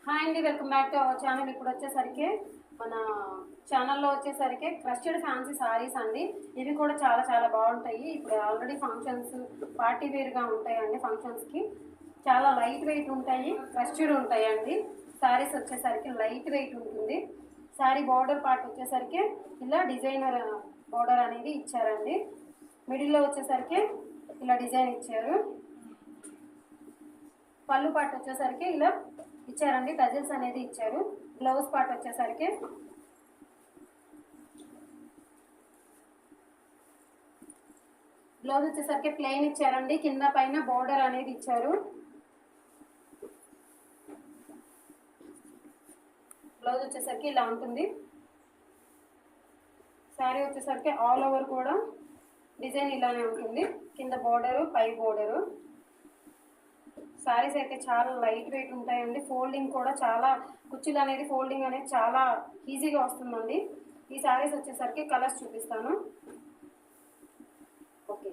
Hi అండి, welcome back to our channel. ఇప్పుడు వచ్చేసరికి మన ఛానల్లో వచ్చేసరికి క్రస్టెడ్ ఫ్యాన్సీ సారీస్ అండి. ఇవి కూడా చాలా చాలా బాగుంటాయి. ఇప్పుడు ఆల్రెడీ ఫంక్షన్స్ పార్టీ వేర్గా ఉంటాయండి. ఫంక్షన్స్కి చాలా లైట్ వెయిట్ ఉంటాయి, క్రస్టెడ్ ఉంటాయండి. సారీస్ వచ్చేసరికి లైట్ వెయిట్ ఉంటుంది. సారీ బార్డర్ పార్ట్ వచ్చేసరికి ఇలా డిజైనర్ బార్డర్ అనేది ఇచ్చారండి. మిడిల్లో వచ్చేసరికి ఇలా డిజైన్ ఇచ్చారు. పళ్ళు పార్ట్ వచ్చేసరికి ఇలా ఇచ్చారండి, టజిల్స్ అనేది ఇచ్చారు. బ్లౌజ్ పార్ట్ వచ్చేసరికి ప్లెయిన్ ఇచ్చారండి. కింద పైన బోర్డర్ అనేది ఇచ్చారు. బ్లౌజ్ వచ్చేసరికి ఇలా ఉంటుంది. శారీ వచ్చేసరికి ఆల్ ఓవర్ కూడా డిజైన్ ఇలానే ఉంటుంది. కింద బోర్డరు, పై బోర్డరు. సారీస్ అయితే చాలా లైట్ వెయిట్ ఉంటాయండి. ఫోల్డింగ్ కూడా చాలా, కుర్చీలు అనేది ఫోల్డింగ్ అనేది చాలా ఈజీగా వస్తుందండి. ఈ సారీస్ వచ్చేసరికి కలర్స్ చూపిస్తాను. ఓకే,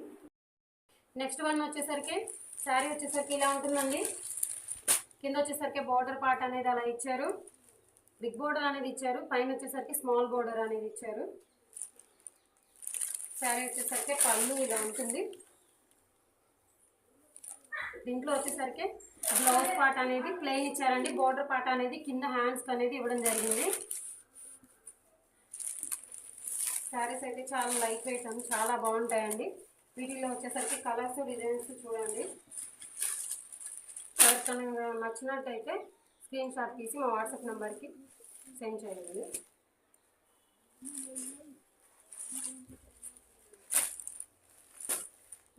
నెక్స్ట్ వన్ వచ్చేసరికి శారీ వచ్చేసరికి ఇలా ఉంటుందండి. కింద వచ్చేసరికి బోర్డర్ పార్ట్ అనేది అలా ఇచ్చారు. బిగ్ బోర్డర్ అనేది ఇచ్చారు. పైన వచ్చేసరికి స్మాల్ బోర్డర్ అనేది ఇచ్చారు. శారీ వచ్చేసరికి పళ్ళు ఇలా ఉంటుంది. దీంట్లో వచ్చేసరికి బ్లౌజ్ పార్ట్ అనేది ప్లెయిన్ ఇచ్చారండి. బోర్డర్ పార్ట్ అనేది కింద హ్యాండ్స్కి అనేది ఇవ్వడం జరిగింది. శారీస్ అయితే చాలా లైట్ వెయిట్ అండి, చాలా బాగుంటాయండి. వీటిలో వచ్చేసరికి కలర్స్, డిజైన్స్ చూడండి. ఎవరికైనా నచ్చినట్టయితే స్క్రీన్ షాట్ తీసి మా వాట్సాప్ నెంబర్కి సెండ్ చేయండి.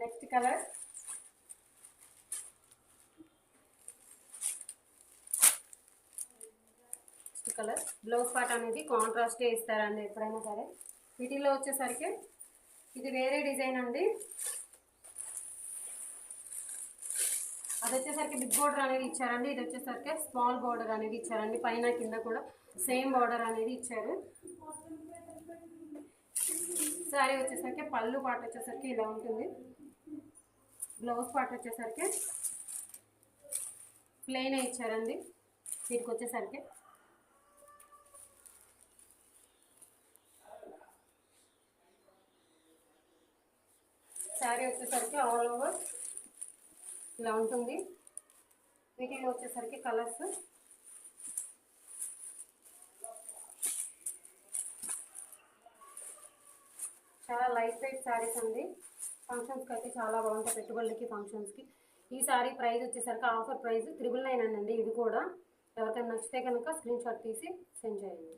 Next colour colour. Blouse part అనేది కాంట్రాస్టే ఇస్తారండి ఎప్పుడైనా సరే. వీటిలో వచ్చేసరికి ఇది వేరే డిజైన్ అండి. అది వచ్చేసరికి బిగ్ బోర్డర్ అనేది ఇచ్చారండి. ఇది వచ్చేసరికి స్మాల్ బోర్డర్ అనేది ఇచ్చారండి. పైన కింద కూడా సేమ్ బోర్డర్ అనేది ఇచ్చారు. శారీ వచ్చేసరికి పళ్ళు పార్ట్ వచ్చేసరికి ఇలా ఉంటుంది. బ్లౌజ్ పార్ట్ వచ్చేసరికి ప్లెయిన్ ఇచ్చారండి. వీటికి వచ్చేసరికి శారీ వచ్చేసరికి ఆల్ ఓవర్ ఇలా ఉంటుంది. వీటిలో వచ్చేసరికి కలర్స్ చాలా లైట్ వెయిట్ శారీస్ అండి. ఫంక్షన్స్కి అయితే చాలా బాగుంటాయి, పెట్టుబడులకి, ఫంక్షన్స్కి. ఈ శారీ ప్రైస్ వచ్చేసరికి ఆఫర్ ప్రైస్ 999 అండి. ఇది కూడా ఎవరికైనా నచ్చితే కనుక స్క్రీన్ షాట్ తీసి సెండ్ చేయండి.